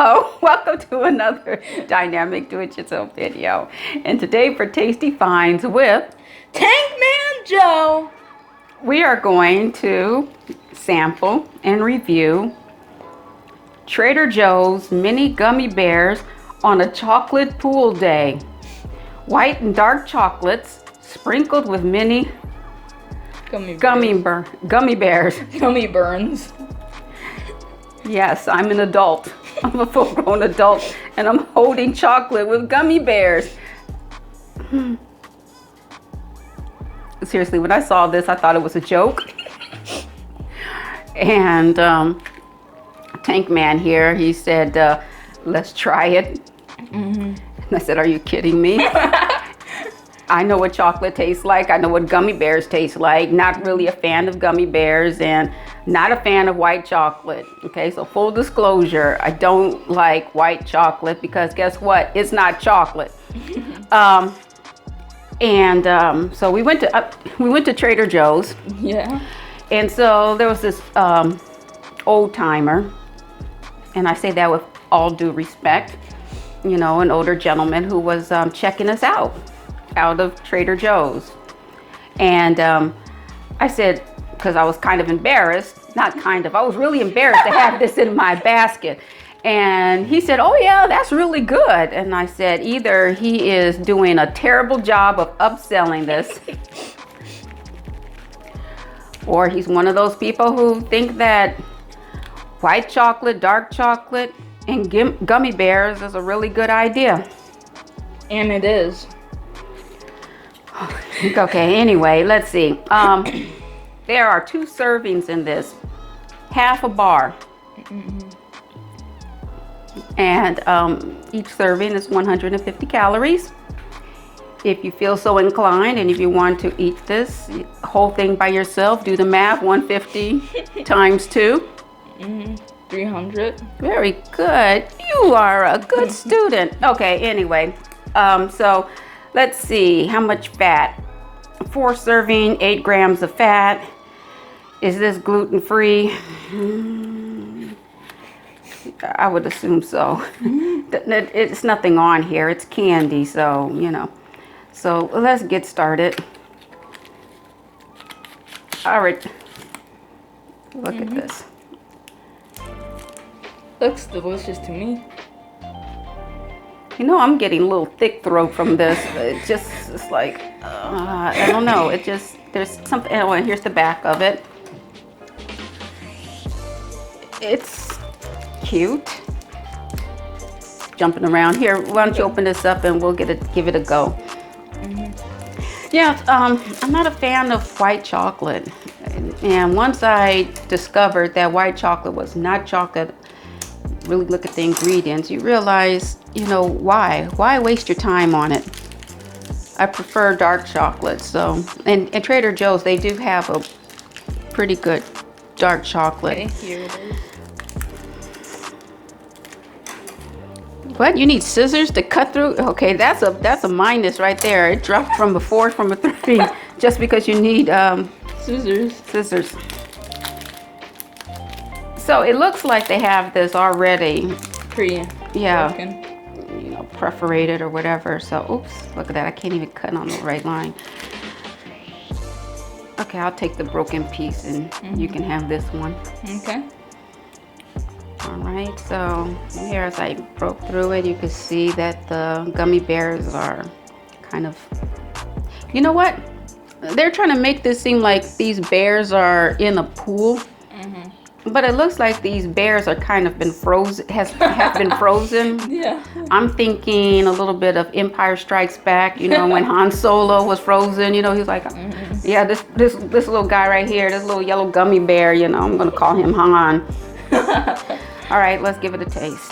Hello, welcome to another dynamic do-it-yourself video. And today for Tasty Finds with Tankman Joe, we are going to sample and review Trader Joe's mini gummy bears on a chocolate pool day. White and dark chocolates sprinkled with mini gummy bears. Gummy burns. Yes, I'm an adult. I'm a full-grown adult, and I'm holding chocolate with gummy bears. Seriously, when I saw this, I thought it was a joke. And Tank Man here, he said, let's try it. And I said, are you kidding me? I know what chocolate tastes like. I know what gummy bears taste like. Not really a fan of gummy bears and not a fan of white chocolate. Okay, so full disclosure, I don't like white chocolate because guess what? It's not chocolate. So we went to Trader Joe's. Yeah. And so there was this old timer, and I say that with all due respect, you know, an older gentleman who was checking us out of Trader Joe's. And I said, because I was kind of embarrassed, I was really embarrassed to have this in my basket. And he said, oh yeah, that's really good. And I said, either he is doing a terrible job of upselling this, or he's one of those people who think that white chocolate, dark chocolate, and gummy bears is a really good idea. And it is. Okay, anyway, let's see. There are 2 servings in this, half a bar. And each serving is 150 calories. If you feel so inclined and if you want to eat this whole thing by yourself, do the math, 150 times 2. 300. Very good. You are a good student. Okay, anyway, so let's see how much fat. 4 serving, 8 grams of fat. Is this gluten-free? I would assume so. It's nothing on here. It's candy, so, you know. So let's get started. All right. Look at this. Looks delicious to me. You know, I'm getting a little thick throat from this. It's like, I don't know. There's something. Oh, and here's the back of it. It's cute. Jumping around here. Why don't you open this up and we'll give it a go. Yeah, I'm not a fan of white chocolate. And once I discovered that white chocolate was not chocolate, really look at the ingredients, you realize, you know, why waste your time on it? I prefer dark chocolate. So, and Trader Joe's, they do have a pretty good dark chocolate. Okay, here it is. What? You need scissors to cut through? Okay, that's a minus right there. It dropped from a 4 from a 3 just because you need scissors. So it looks like they have this already Broken. You know, perforated or whatever. So oops, look at that. I can't even cut on the right line. Okay, I'll take the broken piece and you can have this one. Okay. All right, so here as I broke through it, you can see that the gummy bears are kind of, you know what? They're trying to make this seem like these bears are in a pool. But it looks like these bears are kind of been frozen, have been frozen. Yeah. I'm thinking a little bit of Empire Strikes Back, you know, when Han Solo was frozen, you know, he's like, yeah, this little guy right here, this little yellow gummy bear, you know, I'm gonna call him Han. All right, let's give it a taste.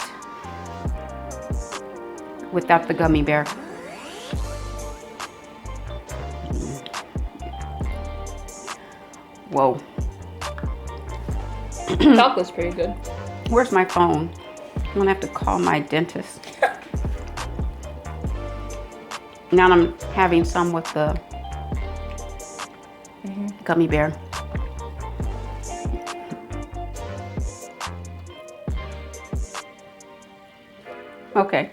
Without the gummy bear. Whoa. Chocolate's pretty good. Where's my phone? I'm gonna have to call my dentist. Now I'm having some with the gummy bear. Okay.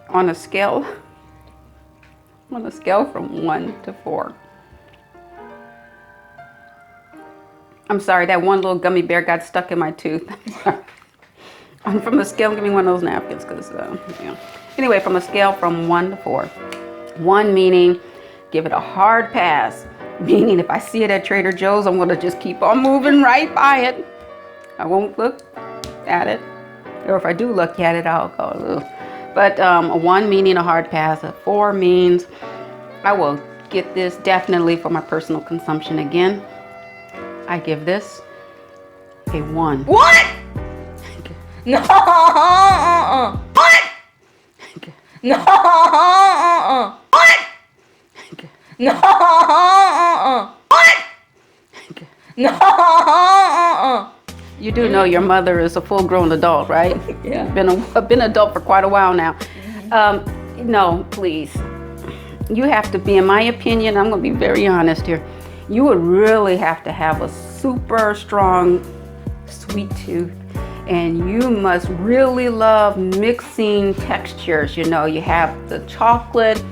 On a scale from 1 to 4. I'm sorry, that one little gummy bear got stuck in my tooth. From a scale, give me one of those napkins, because, yeah. Anyway, from a scale from 1 to 4. 1 meaning, give it a hard pass. Meaning, if I see it at Trader Joe's, I'm going to just keep on moving right by it. I won't look at it. Or if I do look at it, I'll go, ugh. But a 1 meaning a hard pass. A 4 means I will get this definitely for my personal consumption again. I give this a 1. What? No. What? No. What? No. What? No. You do know your mother is a full-grown adult, right? Yeah. Been an adult for quite a while now. No, please. You have to be, in my opinion, I'm going to be very honest here. You would really have to have a super strong sweet tooth, and you must really love mixing textures. You know, you have the chocolate,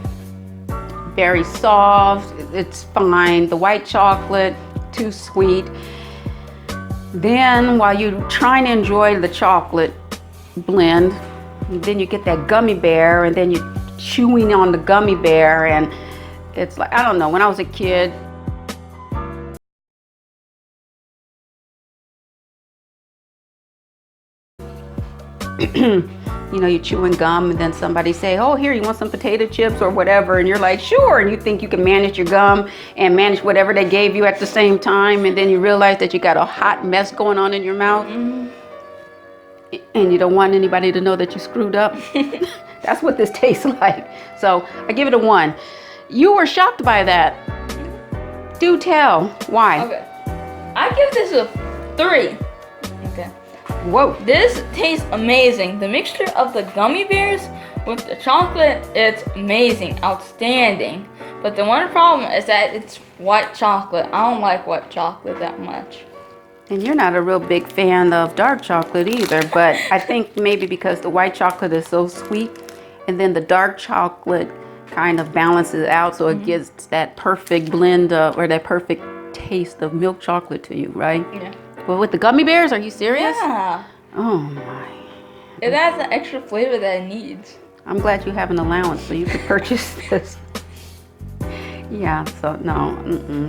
very soft, it's fine. The white chocolate, too sweet. Then while you're trying to enjoy the chocolate blend, then you get that gummy bear, and then you're chewing on the gummy bear, and it's like, I don't know, when I was a kid, you know, you're chewing gum, and then somebody say, oh, here, you want some potato chips or whatever, and you're like, sure, and you think you can manage your gum and manage whatever they gave you at the same time, and then you realize that you got a hot mess going on in your mouth, and you don't want anybody to know that you screwed up. That's what this tastes like. So I give it a 1. You were shocked by that. Do tell. Why? Okay. I give this a 3. Okay. Whoa. This tastes amazing. The mixture of the gummy bears with the chocolate, it's amazing, outstanding. But the one problem is that it's white chocolate. I don't like white chocolate that much. And you're not a real big fan of dark chocolate either, but I think maybe because the white chocolate is so sweet, and then the dark chocolate kind of balances it out, so it gives that perfect blend or that perfect taste of milk chocolate to you, right? Yeah. Well, with the gummy bears, are you serious? Yeah. Oh my. It has an extra flavor that it needs. I'm glad you have an allowance so you could purchase this. Yeah, so no,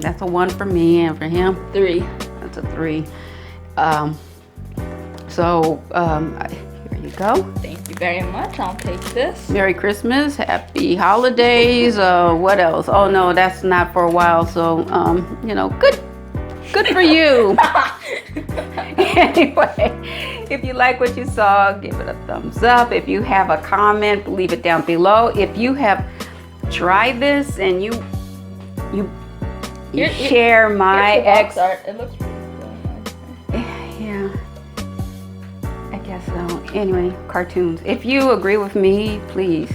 that's a 1 for me, and for him, 3. that's a 3. Here you go. Thank you very much. I'll take this. Merry Christmas, Happy Holidays. What else? Oh no, that's not for a while. So, you know, good for you. Anyway, if you like what you saw, give it a thumbs up. If you have a comment, leave it down below. If you have tried this and you share my box art. It looks pretty cool. Yeah, I guess so. Anyway, cartoons. If you agree with me, please.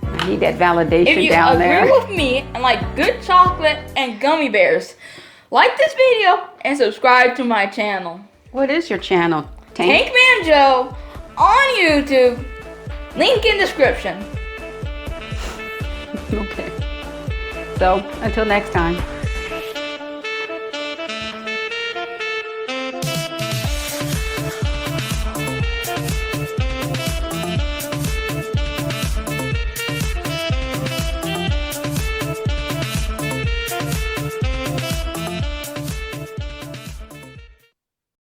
I need that validation down there. If you agree with me and like good chocolate and gummy bears, like this video and subscribe to my channel. What is your channel? Tankman Joe on YouTube. Link in description. Okay. So, until next time.